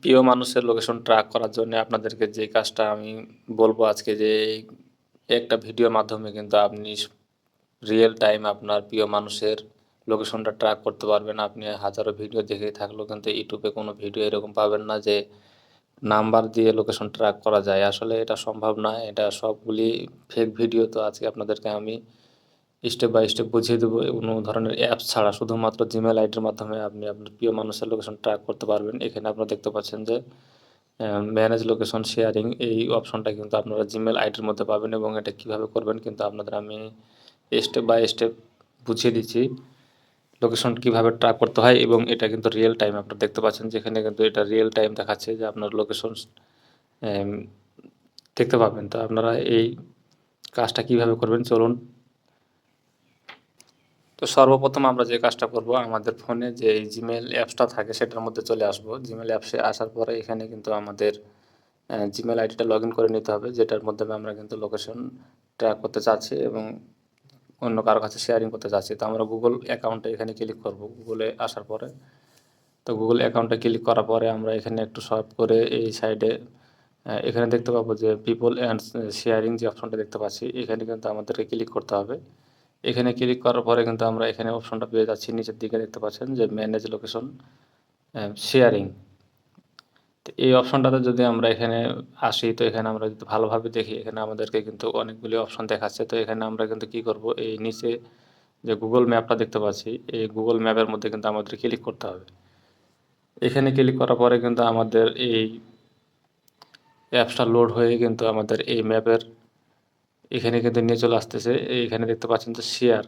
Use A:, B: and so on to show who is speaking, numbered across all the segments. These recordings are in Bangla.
A: প্রিয় মানুষের লোকেশন ট্র্যাক করার জন্য আপনাদেরকে যে কাজটা আমি বলবো আজকে যে একটা ভিডিওর মাধ্যমে কিন্তু আপনি রিয়েল টাইম আপনার প্রিয় মানুষের লোকেশনটা ট্র্যাক করতে পারবেন। আপনি হাজারো ভিডিও দেখেই থাকলেও কিন্তু ইউটিউবে কোনো ভিডিও এরকম পাবেন না যে নাম্বার দিয়ে লোকেশন ট্র্যাক করা যায়। আসলে এটা সম্ভব না। এটা সবগুলি ফেক ভিডিও। তো আজকে আপনাদেরকে আমি স্টেপ বাই স্টেপ বুঝিয়ে দেবো। কোনো ধরনের অ্যাপস ছাড়া শুধুমাত্র জিমেইল আইডির মাধ্যমে আপনি আপনার প্রিয় মানুষের লোকেশন ট্র্যাক করতে পারবেন। এখানে আপনারা দেখতে পাচ্ছেন যে ম্যানেজ লোকেশন শেয়ারিং এই অপশনটা কিন্তু আপনারা জিমেইল আইডির মধ্যে পাবেন এবং এটা কীভাবে করবেন কিন্তু আপনাদের আমি স্টেপ বাই স্টেপ বুঝিয়ে দিচ্ছি। লোকেশন কীভাবে ট্র্যাক করতে হয় এবং এটা কিন্তু রিয়েল টাইম আপনারা দেখতে পাচ্ছেন যেখানে কিন্তু এটা রিয়েল টাইম দেখাচ্ছে যে আপনার লোকেশন দেখতে পাবেন। তো আপনারা এই কাজটা কীভাবে করবেন চলুন। তো সর্বপ্রথম আমরা যে কাজটা করব আমাদের ফোনে যে এই জিমেইল অ্যাপসটা থাকে সেটার মধ্যে চলে আসব। জিমেইল অ্যাপসে আসার পরে এখানে কিন্তু আমাদের জিমেইল আইডিটা লগ ইন করে নিতে হবে, যেটার মাধ্যমে আমরা কিন্তু লোকেশন ট্র্যাক করতে চাচ্ছি এবং অন্য কারো কাছে শেয়ারিং করতে চাচ্ছি। তো আমরা গুগল অ্যাকাউন্টে এখানে ক্লিক করব। গুগলে আসার পরে তো গুগল অ্যাকাউন্টে ক্লিক করার পরে আমরা এখানে একটু সোয়াইপ করে এই সাইডে এখানে দেখতে পাবো যে পিপল অ্যান্ড শেয়ারিং যে অপশনটা দেখতে পাচ্ছি এখানে কিন্তু আমাদেরকে ক্লিক করতে হবে। এখানে ক্লিক করার পরে কিন্তু আমরা এখানে অপশনটা পেয়ে যাচ্ছি। নিচের দিকে দেখতে পাচ্ছেন যে ম্যানেজ লোকেশন শেয়ারিং। তো এই অপশনটাতে যদি আমরা এখানে আসি তো এখানে আমরা যদি ভালোভাবে দেখি এখানে আমাদেরকে কিন্তু অনেকগুলি অপশন দেখাচ্ছে। তো এখানে আমরা কিন্তু কি করব, এই নিচে যে গুগল ম্যাপটা দেখতে পাচ্ছি এই গুগল ম্যাপের মধ্যে কিন্তু আমাদের ক্লিক করতে হবে। এখানে ক্লিক করার পরে কিন্তু আমাদের এই অ্যাপসটা লোড হয়ে কিন্তু আমাদের এই ম্যাপের এখানে কিন্তু নিয়ে চলে আসতেছে। এইখানে দেখতে পাচ্ছেন যে শেয়ার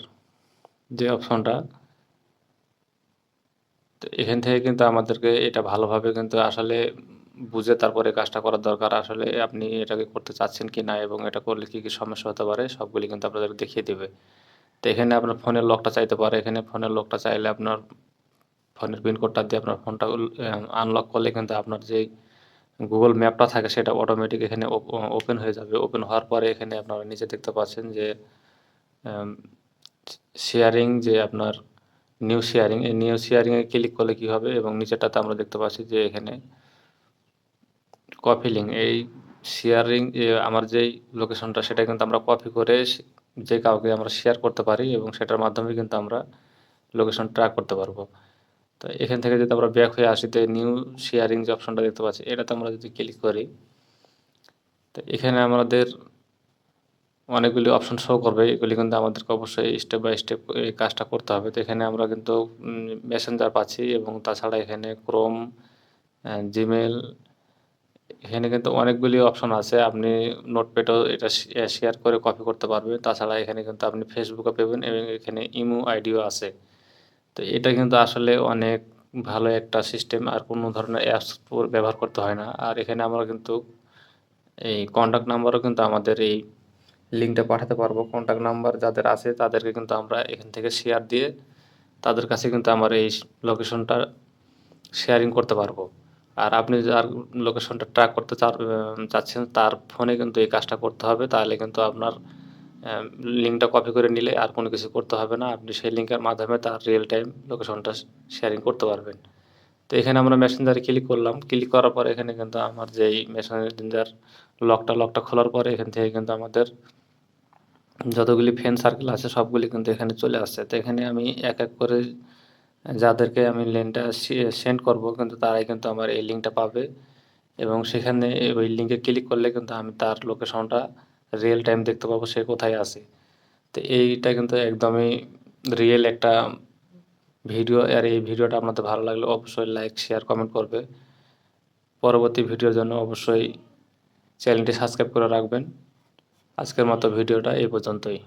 A: যে অপশনটা, তো এখান থেকে কিন্তু আমাদেরকে এটা ভালোভাবে কিন্তু আসলে বুঝে তারপরে কাজটা করার দরকার। আসলে আপনি এটাকে করতে চাচ্ছেন কি না এবং এটা করলে কী, কী সমস্যা হতে পারে সবগুলি কিন্তু আপনাদের দেখিয়ে দেবে। তো এখানে আপনার ফোনের লকটা চাইতে পারে। এখানে ফোনের লকটা চাইলে আপনার ফোনের পিন কোডটা দিয়ে আপনার ফোনটা আনলক করলে কিন্তু আপনার যেই গুগল ম্যাপটা থাকে সেটা অটোমেটিক এখানে ওপেন হয়ে যাবে। ওপেন হওয়ার পরে এখানে আপনারা নিচে দেখতে পাচ্ছেন যে শেয়ারিং যে আপনার নিউ শেয়ারিং, এই নিউ শেয়ারিংয়ে ক্লিক করলে কী হবে এবং নিচেরটাতে আমরা দেখতে পাচ্ছি যে এখানে কপি লিঙ্ক, এই শেয়ারিং আমার যেই লোকেশনটা সেটা কিন্তু আমরা কপি করে যে কাউকে আমরা শেয়ার করতে পারি এবং সেটার মাধ্যমে কিন্তু আমরা লোকেশন ট্র্যাক করতে পারবো। তো এখান থেকে যদি আমরা ব্যাক হয়ে আসি তো নিউ শেয়ারিং যে অপশনটা দেখতে পাচ্ছি এটাতে আমরা যদি ক্লিক করি তো এখানে আমাদের অনেকগুলি অপশন শো করবে। এগুলি কিন্তু আমাদেরকে অবশ্যই স্টেপ বাই স্টেপ এই কাজটা করতে হবে। তো এখানে আমরা কিন্তু মেসেঞ্জার পাচ্ছি এবং তাছাড়া এখানে ক্রোম, জিমেল, এখানে কিন্তু অনেকগুলি অপশন আছে। আপনি নোটপ্যাডেও এটা শেয়ার করে কপি করতে পারবেন। তাছাড়া এখানে কিন্তু আপনি ফেসবুকও পাবেন এবং এখানে ইমো আইডিও আছে। তো এটা কিন্তু আসলে অনেক ভালো একটা সিস্টেম, আর কোনো ধরনের অ্যাপস ব্যবহার করতে হয় না। আর এখানে আমরা কিন্তু এই কন্ট্যাক্ট নাম্বারও কিন্তু আমাদের এই লিঙ্কটা পাঠাতে পারবো। কন্ট্যাক্ট নাম্বার যাদের আছে তাদেরকে কিন্তু আমরা এখান থেকে শেয়ার দিয়ে তাদের কাছে কিন্তু আমার এই লোকেশনটা শেয়ারিং করতে পারবো। আর আপনি যার লোকেশনটা ট্র্যাক করতে চাচ্ছেন তার ফোনে কিন্তু এই কাজটা করতে হবে। তাহলে কিন্তু আপনার লিঙ্কটা কপি করে নিলে আর কোনো কিছু করতে হবে না। আপনি সেই লিঙ্কের মাধ্যমে তার রিয়েল টাইম লোকেশনটা শেয়ারিং করতে পারবেন। তো এখানে আমরা মেসেঞ্জারে ক্লিক করলাম। ক্লিক করার পরে এখানে কিন্তু আমার যেই মেসেঞ্জার লকটা খোলার পরে এখান থেকে কিন্তু আমাদের যতগুলি ফ্রেন্ড সার্কেল আছে সবগুলি কিন্তু এখানে চলে আসছে। তো এখানে আমি এক এক করে যাদেরকে আমি লিঙ্কটা সেন্ড করব কিন্তু তারাই কিন্তু আমার এই লিঙ্কটা পাবে এবং সেখানে ওই লিঙ্কে ক্লিক করলে কিন্তু আমি তার লোকেশনটা রিয়েল টাইম দেখতে পাবো সে কোথায় আছে। তো এইটা কিন্তু একদমই রিয়েল একটা ভিডিও। আর এই ভিডিওটা আপনাদের ভালো লাগলে অবশ্যই লাইক, শেয়ার, কমেন্ট করবে। পরবর্তী ভিডিওর জন্য অবশ্যই চ্যানেলটি সাবস্ক্রাইব করে রাখবেন। আজকের মতো ভিডিওটা এই পর্যন্তই।